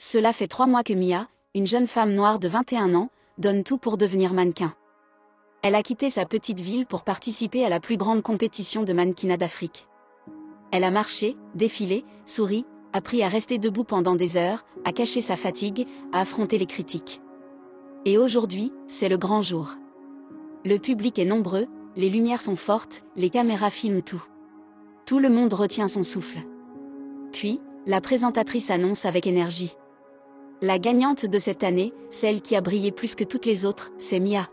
Cela fait 3 mois que Mia, une jeune femme noire de 21 ans, donne tout pour devenir mannequin. Elle a quitté sa petite ville pour participer à la plus grande compétition de mannequinat d'Afrique. Elle a marché, défilé, souri, appris à rester debout pendant des heures, à cacher sa fatigue, à affronter les critiques. Et aujourd'hui, c'est le grand jour. Le public est nombreux, les lumières sont fortes, les caméras filment tout. Tout le monde retient son souffle. Puis, la présentatrice annonce avec énergie. La gagnante de cette année, celle qui a brillé plus que toutes les autres, c'est Mia.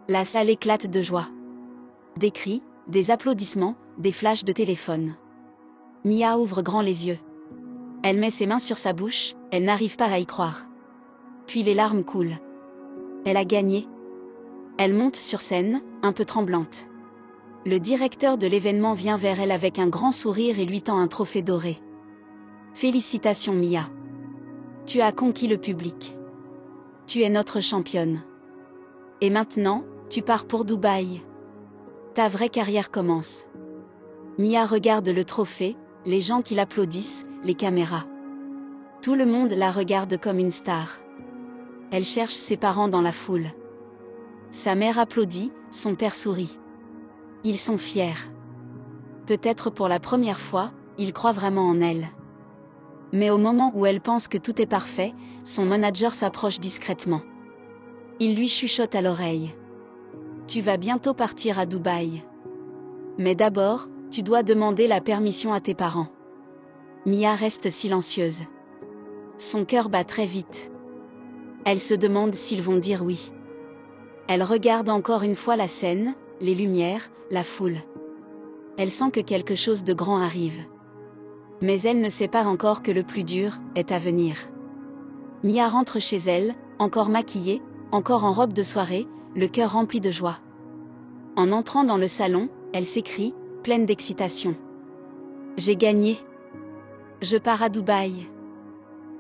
La salle éclate de joie. Des cris, des applaudissements, des flashs de téléphone. Mia ouvre grand les yeux. Elle met ses mains sur sa bouche, elle n'arrive pas à y croire. Puis les larmes coulent. Elle a gagné. Elle monte sur scène, un peu tremblante. Le directeur de l'événement vient vers elle avec un grand sourire et lui tend un trophée doré. Félicitations Mia. Tu as conquis le public. Tu es notre championne. Et maintenant, tu pars pour Dubaï. Ta vraie carrière commence. Mia regarde le trophée, les gens qui l'applaudissent, les caméras. Tout le monde la regarde comme une star. Elle cherche ses parents dans la foule. Sa mère applaudit, son père sourit. Ils sont fiers. Peut-être pour la première fois, ils croient vraiment en elle. Mais au moment où elle pense que tout est parfait, son manager s'approche discrètement. Il lui chuchote à l'oreille. Tu vas bientôt partir à Dubaï. Mais d'abord, tu dois demander la permission à tes parents. Mia reste silencieuse. Son cœur bat très vite. Elle se demande s'ils vont dire oui. Elle regarde encore une fois la scène, les lumières, la foule. Elle sent que quelque chose de grand arrive. Mais elle ne sait pas encore que le plus dur est à venir. Mia rentre chez elle, encore maquillée, encore en robe de soirée, le cœur rempli de joie. En entrant dans le salon, elle s'écrie, pleine d'excitation. J'ai gagné. Je pars à Dubaï.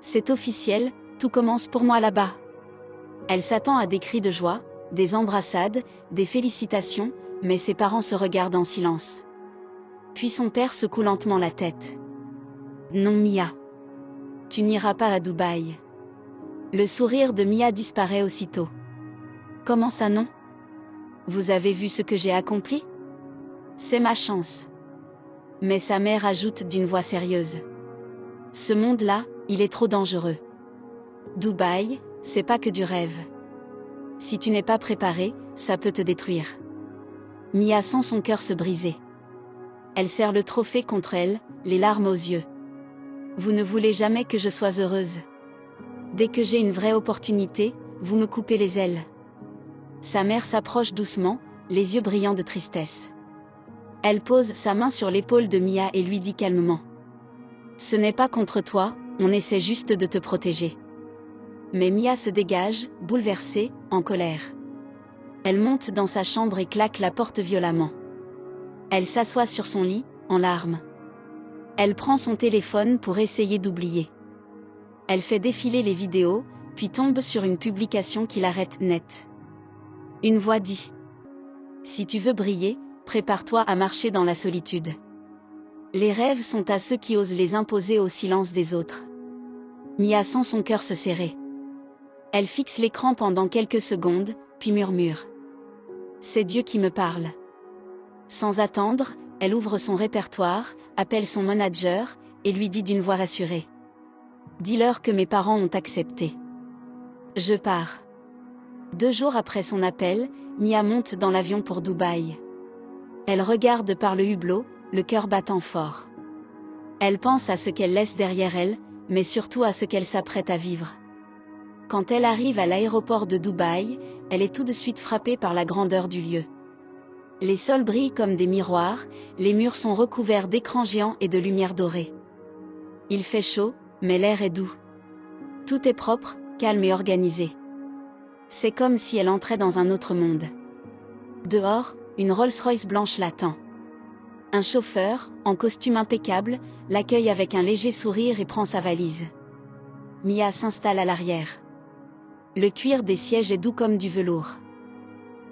C'est officiel, tout commence pour moi là-bas. Elle s'attend à des cris de joie, des embrassades, des félicitations, mais ses parents se regardent en silence. Puis son père secoue lentement la tête. Non Mia. Tu n'iras pas à Dubaï. Le sourire de Mia disparaît aussitôt. Comment ça non? Vous avez vu ce que j'ai accompli? C'est ma chance. Mais sa mère ajoute d'une voix sérieuse. Ce monde-là, il est trop dangereux. Dubaï, c'est pas que du rêve. Si tu n'es pas préparé, ça peut te détruire. Mia sent son cœur se briser. Elle serre le trophée contre elle, les larmes aux yeux. Vous ne voulez jamais que je sois heureuse. Dès que j'ai une vraie opportunité, vous me coupez les ailes. Sa mère s'approche doucement, les yeux brillants de tristesse. Elle pose sa main sur l'épaule de Mia et lui dit calmement. Ce n'est pas contre toi, on essaie juste de te protéger. Mais Mia se dégage, bouleversée, en colère. Elle monte dans sa chambre et claque la porte violemment. Elle s'assoit sur son lit, en larmes. Elle prend son téléphone pour essayer d'oublier. Elle fait défiler les vidéos, puis tombe sur une publication qui l'arrête net. Une voix dit. Si tu veux briller, prépare-toi à marcher dans la solitude. Les rêves sont à ceux qui osent les imposer au silence des autres. Mia sent son cœur se serrer. Elle fixe l'écran pendant quelques secondes, puis murmure. C'est Dieu qui me parle. Sans attendre, elle ouvre son répertoire, appelle son manager, et lui dit d'une voix rassurée. Dis-leur que mes parents ont accepté. Je pars. 2 jours après son appel, Mia monte dans l'avion pour Dubaï. Elle regarde par le hublot, le cœur battant fort. Elle pense à ce qu'elle laisse derrière elle, mais surtout à ce qu'elle s'apprête à vivre. Quand elle arrive à l'aéroport de Dubaï, elle est tout de suite frappée par la grandeur du lieu. Les sols brillent comme des miroirs, les murs sont recouverts d'écrans géants et de lumière dorée. Il fait chaud, mais l'air est doux. Tout est propre, calme et organisé. C'est comme si elle entrait dans un autre monde. Dehors, une Rolls-Royce blanche l'attend. Un chauffeur, en costume impeccable, l'accueille avec un léger sourire et prend sa valise. Mia s'installe à l'arrière. Le cuir des sièges est doux comme du velours.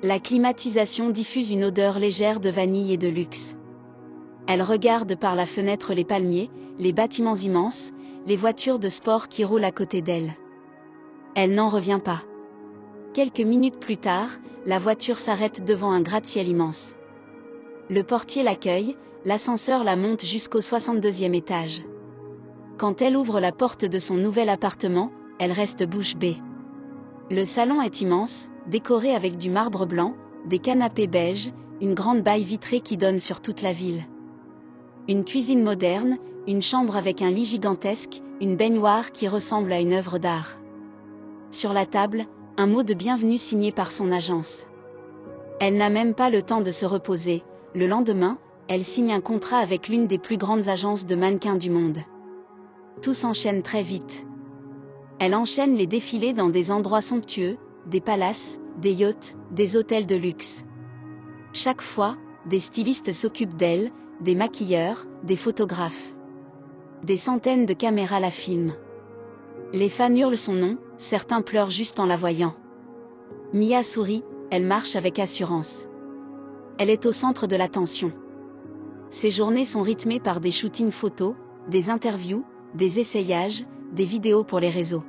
La climatisation diffuse une odeur légère de vanille et de luxe. Elle regarde par la fenêtre les palmiers, les bâtiments immenses, les voitures de sport qui roulent à côté d'elle. Elle n'en revient pas. Quelques minutes plus tard, la voiture s'arrête devant un gratte-ciel immense. Le portier l'accueille, l'ascenseur la monte jusqu'au 62e étage. Quand elle ouvre la porte de son nouvel appartement, elle reste bouche bée. Le salon est immense, décoré avec du marbre blanc, des canapés beiges, une grande baille vitrée qui donne sur toute la ville. Une cuisine moderne, une chambre avec un lit gigantesque, une baignoire qui ressemble à une œuvre d'art. Sur la table, un mot de bienvenue signé par son agence. Elle n'a même pas le temps de se reposer. Le lendemain, elle signe un contrat avec l'une des plus grandes agences de mannequins du monde. Tout s'enchaîne très vite. Elle enchaîne les défilés dans des endroits somptueux, des palaces, des yachts, des hôtels de luxe. Chaque fois, des stylistes s'occupent d'elle, des maquilleurs, des photographes. Des centaines de caméras la filment. Les fans hurlent son nom, certains pleurent juste en la voyant. Mia sourit, elle marche avec assurance. Elle est au centre de l'attention. Ses journées sont rythmées par des shootings photos, des interviews, des essayages, des vidéos pour les réseaux.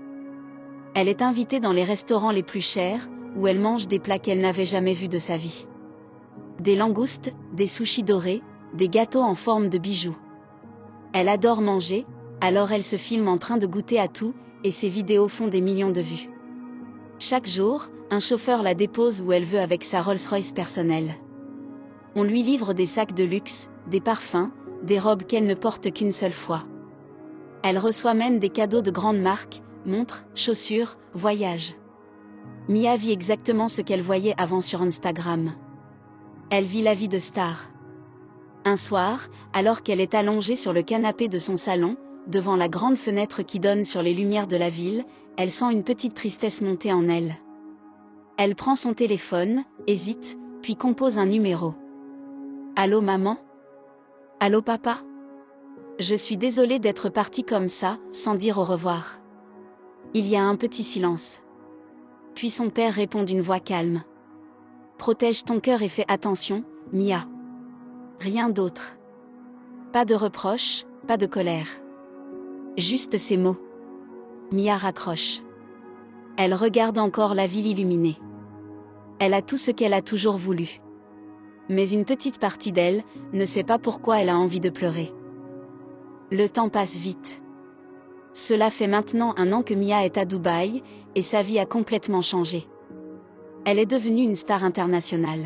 Elle est invitée dans les restaurants les plus chers, où elle mange des plats qu'elle n'avait jamais vus de sa vie. Des langoustes, des sushis dorés, des gâteaux en forme de bijoux. Elle adore manger, alors elle se filme en train de goûter à tout, et ses vidéos font des millions de vues. Chaque jour, un chauffeur la dépose où elle veut avec sa Rolls-Royce personnelle. On lui livre des sacs de luxe, des parfums, des robes qu'elle ne porte qu'une seule fois. Elle reçoit même des cadeaux de grandes marques, montres, chaussures, voyages. Mia vit exactement ce qu'elle voyait avant sur Instagram. Elle vit la vie de star. Un soir, alors qu'elle est allongée sur le canapé de son salon, devant la grande fenêtre qui donne sur les lumières de la ville, elle sent une petite tristesse monter en elle. Elle prend son téléphone, hésite, puis compose un numéro. Allô maman? Allô papa? Je suis désolée d'être partie comme ça, sans dire au revoir. Il y a un petit silence. Puis son père répond d'une voix calme. Protège ton cœur et fais attention, Mia. Rien d'autre. Pas de reproches, pas de colère. Juste ces mots. Mia raccroche. Elle regarde encore la ville illuminée. Elle a tout ce qu'elle a toujours voulu. Mais une petite partie d'elle ne sait pas pourquoi elle a envie de pleurer. Le temps passe vite. Cela fait maintenant 1 an que Mia est à Dubaï, et sa vie a complètement changé. Elle est devenue une star internationale.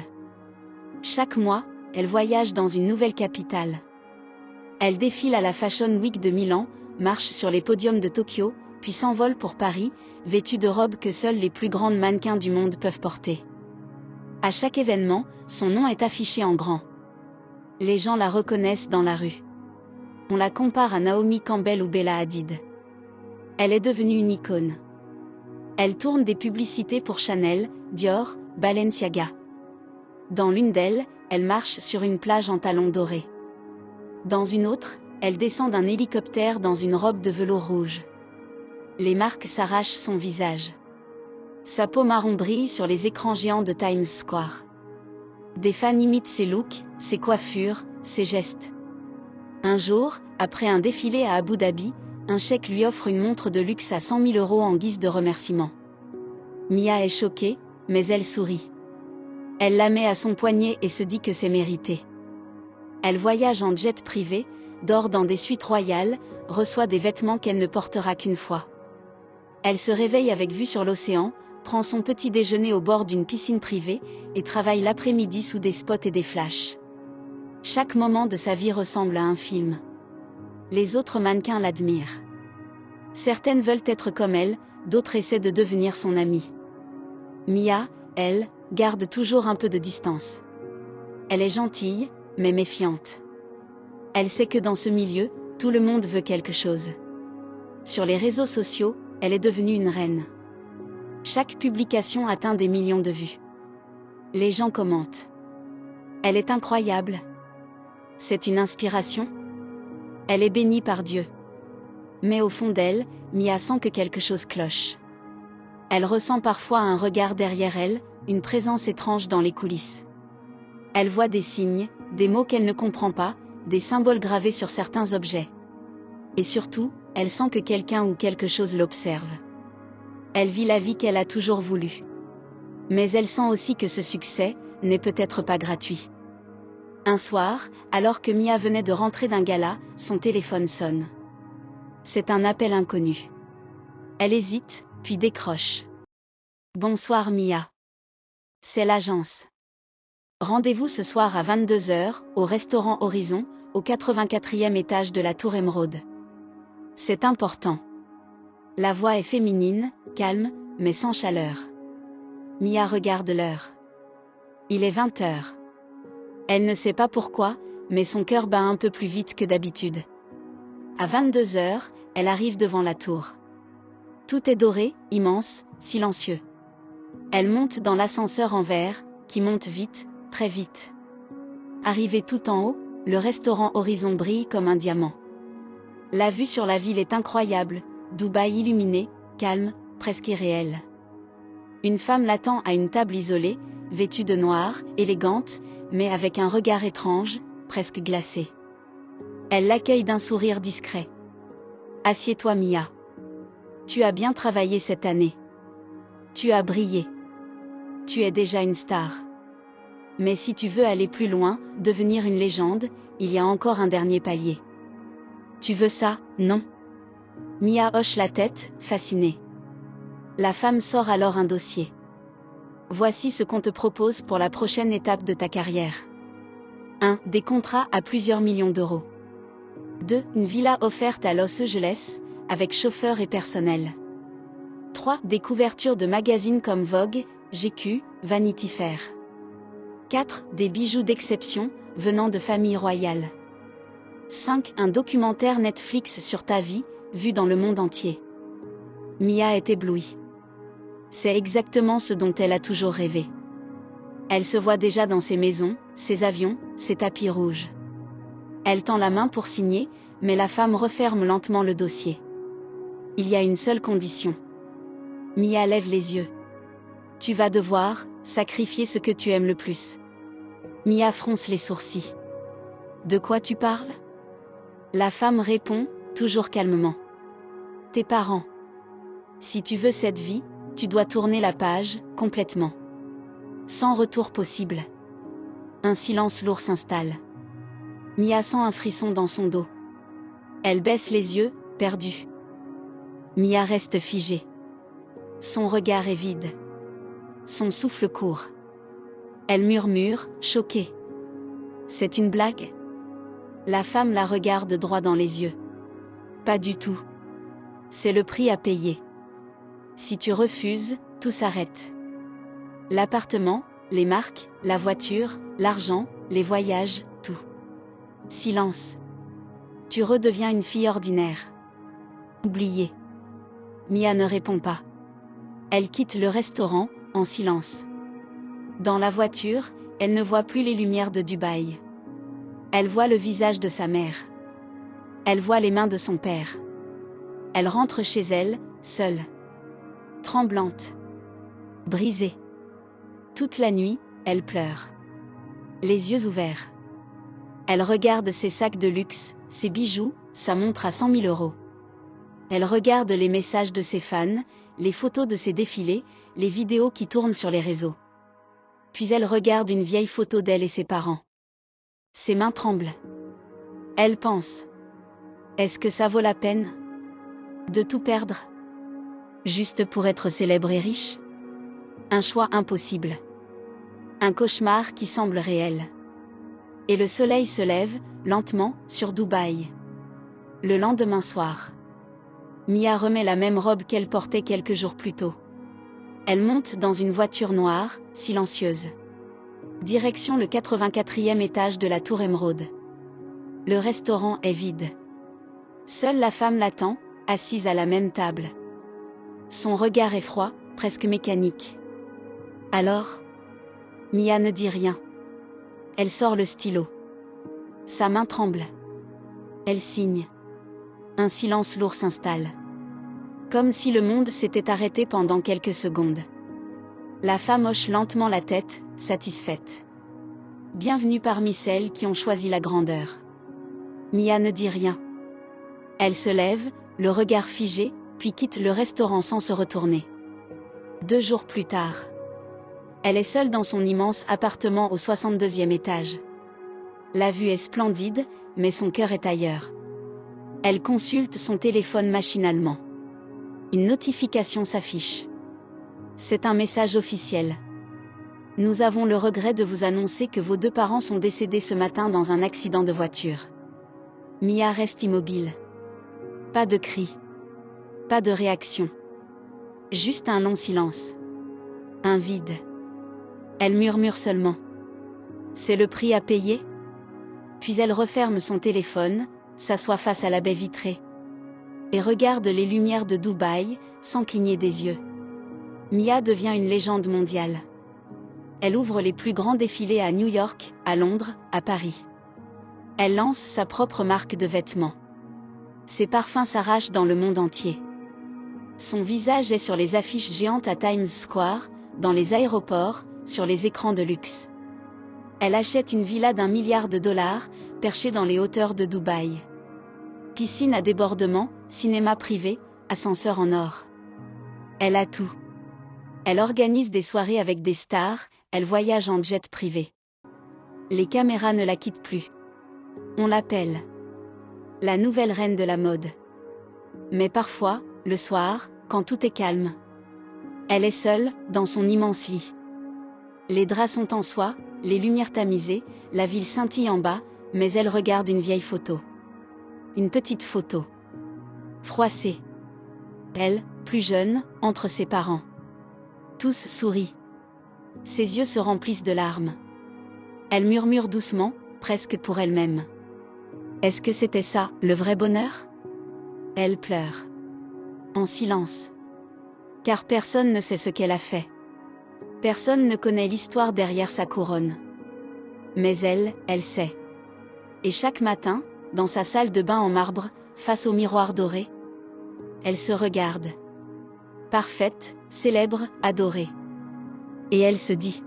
Chaque mois, elle voyage dans une nouvelle capitale. Elle défile à la Fashion Week de Milan, marche sur les podiums de Tokyo, puis s'envole pour Paris, vêtue de robes que seuls les plus grandes mannequins du monde peuvent porter. À chaque événement, son nom est affiché en grand. Les gens la reconnaissent dans la rue. On la compare à Naomi Campbell ou Bella Hadid. Elle est devenue une icône. Elle tourne des publicités pour Chanel, Dior, Balenciaga. Dans l'une d'elles, elle marche sur une plage en talons dorés. Dans une autre, elle descend d'un hélicoptère dans une robe de velours rouge. Les marques s'arrachent son visage. Sa peau marron brille sur les écrans géants de Times Square. Des fans imitent ses looks, ses coiffures, ses gestes. Un jour, après un défilé à Abu Dhabi, un cheik lui offre une montre de luxe à 100 000 € en guise de remerciement. Mia est choquée, mais elle sourit. Elle la met à son poignet et se dit que c'est mérité. Elle voyage en jet privé, dort dans des suites royales, reçoit des vêtements qu'elle ne portera qu'une fois. Elle se réveille avec vue sur l'océan, prend son petit déjeuner au bord d'une piscine privée, et travaille l'après-midi sous des spots et des flashs. Chaque moment de sa vie ressemble à un film. Les autres mannequins l'admirent. Certaines veulent être comme elle, d'autres essaient de devenir son amie. Mia, elle, garde toujours un peu de distance. Elle est gentille, mais méfiante. Elle sait que dans ce milieu, tout le monde veut quelque chose. Sur les réseaux sociaux, elle est devenue une reine. Chaque publication atteint des millions de vues. Les gens commentent. Elle est incroyable. C'est une inspiration. Elle est bénie par Dieu. Mais au fond d'elle, Mia sent que quelque chose cloche. Elle ressent parfois un regard derrière elle, une présence étrange dans les coulisses. Elle voit des signes, des mots qu'elle ne comprend pas, des symboles gravés sur certains objets. Et surtout, elle sent que quelqu'un ou quelque chose l'observe. Elle vit la vie qu'elle a toujours voulu. Mais elle sent aussi que ce succès n'est peut-être pas gratuit. Un soir, alors que Mia venait de rentrer d'un gala, son téléphone sonne. C'est un appel inconnu. Elle hésite, puis décroche. Bonsoir Mia. C'est l'agence. Rendez-vous ce soir à 22h, au restaurant Horizon, au 84e étage de la Tour Émeraude. C'est important. La voix est féminine, calme, mais sans chaleur. Mia regarde l'heure. Il est 20h. Elle ne sait pas pourquoi, mais son cœur bat un peu plus vite que d'habitude. À 22h, elle arrive devant la tour. Tout est doré, immense, silencieux. Elle monte dans l'ascenseur en verre, qui monte vite, très vite. Arrivée tout en haut, le restaurant Horizon brille comme un diamant. La vue sur la ville est incroyable, Dubaï illuminé, calme, presque irréel. Une femme l'attend à une table isolée, vêtue de noir, élégante, mais avec un regard étrange, presque glacé. Elle l'accueille d'un sourire discret. Assieds-toi Mia. Tu as bien travaillé cette année. Tu as brillé. Tu es déjà une star. Mais si tu veux aller plus loin, devenir une légende, il y a encore un dernier palier. Tu veux ça, non? Mia hoche la tête, fascinée. La femme sort alors un dossier. Voici ce qu'on te propose pour la prochaine étape de ta carrière. 1. Des contrats à plusieurs millions d'euros. 2. Une villa offerte à Los Angeles, avec chauffeur et personnel. 3. Des couvertures de magazines comme Vogue, GQ, Vanity Fair. 4. Des bijoux d'exception, venant de familles royales. 5. Un documentaire Netflix sur ta vie, vu dans le monde entier. Mia est éblouie. C'est exactement ce dont elle a toujours rêvé. Elle se voit déjà dans ses maisons, ses avions, ses tapis rouges. Elle tend la main pour signer, mais la femme referme lentement le dossier. Il y a une seule condition. Mia lève les yeux. Tu vas devoir sacrifier ce que tu aimes le plus. Mia fronce les sourcils. De quoi tu parles? La femme répond, toujours calmement. Tes parents. Si tu veux cette vie, tu dois tourner la page, complètement. Sans retour possible. Un silence lourd s'installe. Mia sent un frisson dans son dos. Elle baisse les yeux, perdue. Mia reste figée. Son regard est vide. Son souffle court. Elle murmure, choquée. C'est une blague? La femme la regarde droit dans les yeux. Pas du tout. C'est le prix à payer. Si tu refuses, tout s'arrête. L'appartement, les marques, la voiture, l'argent, les voyages, tout. Silence. Tu redeviens une fille ordinaire. Oubliée. Mia ne répond pas. Elle quitte le restaurant, en silence. Dans la voiture, elle ne voit plus les lumières de Dubaï. Elle voit le visage de sa mère. Elle voit les mains de son père. Elle rentre chez elle, seule. Tremblante. Brisée. Toute la nuit, elle pleure. Les yeux ouverts. Elle regarde ses sacs de luxe, ses bijoux, sa montre à 100 000 euros. Elle regarde les messages de ses fans, les photos de ses défilés, les vidéos qui tournent sur les réseaux. Puis elle regarde une vieille photo d'elle et ses parents. Ses mains tremblent. Elle pense. Est-ce que ça vaut la peine de tout perdre? Juste pour être célèbre et riche? Un choix impossible. Un cauchemar qui semble réel. Et le soleil se lève, lentement, sur Dubaï. Le lendemain soir. Mia remet la même robe qu'elle portait quelques jours plus tôt. Elle monte dans une voiture noire, silencieuse. Direction le 84e étage de la Tour Émeraude. Le restaurant est vide. Seule la femme l'attend, assise à la même table. Son regard est froid, presque mécanique. Alors? Mia ne dit rien. Elle sort le stylo. Sa main tremble. Elle signe. Un silence lourd s'installe. Comme si le monde s'était arrêté pendant quelques secondes. La femme hoche lentement la tête, satisfaite. Bienvenue parmi celles qui ont choisi la grandeur. Mia ne dit rien. Elle se lève, le regard figé, puis quitte le restaurant sans se retourner. 2 jours plus tard. Elle est seule dans son immense appartement au 62e étage. La vue est splendide, mais son cœur est ailleurs. Elle consulte son téléphone machinalement. Une notification s'affiche. C'est un message officiel. Nous avons le regret de vous annoncer que vos 2 parents sont décédés ce matin dans un accident de voiture. Mia reste immobile. Pas de cri. Pas de réaction. Juste un long silence. Un vide. Elle murmure seulement. C'est le prix à payer? Puis elle referme son téléphone, s'assoit face à la baie vitrée. Et regarde les lumières de Dubaï, sans cligner des yeux. Mia devient une légende mondiale. Elle ouvre les plus grands défilés à New York, à Londres, à Paris. Elle lance sa propre marque de vêtements. Ses parfums s'arrachent dans le monde entier. Son visage est sur les affiches géantes à Times Square, dans les aéroports, sur les écrans de luxe. Elle achète une villa d'1 milliard de dollars, perchée dans les hauteurs de Dubaï. Piscine à débordement, cinéma privé, ascenseur en or. Elle a tout. Elle organise des soirées avec des stars, elle voyage en jet privé. Les caméras ne la quittent plus. On l'appelle la nouvelle reine de la mode. Mais parfois, le soir, quand tout est calme, elle est seule, dans son immense lit. Les draps sont en soie, les lumières tamisées, la ville scintille en bas, mais elle regarde une vieille photo. Une petite photo. Froissée. Elle, plus jeune, entre ses parents. Tous sourient. Ses yeux se remplissent de larmes. Elle murmure doucement, presque pour elle-même. Est-ce que c'était ça, le vrai bonheur? Elle pleure. En silence. Car personne ne sait ce qu'elle a fait. Personne ne connaît l'histoire derrière sa couronne. Mais elle sait. Et chaque matin, dans sa salle de bain en marbre, face au miroir doré, elle se regarde. Parfaite, célèbre, adorée. Et elle se dit: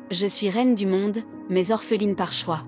je suis reine du monde, mais orpheline par choix.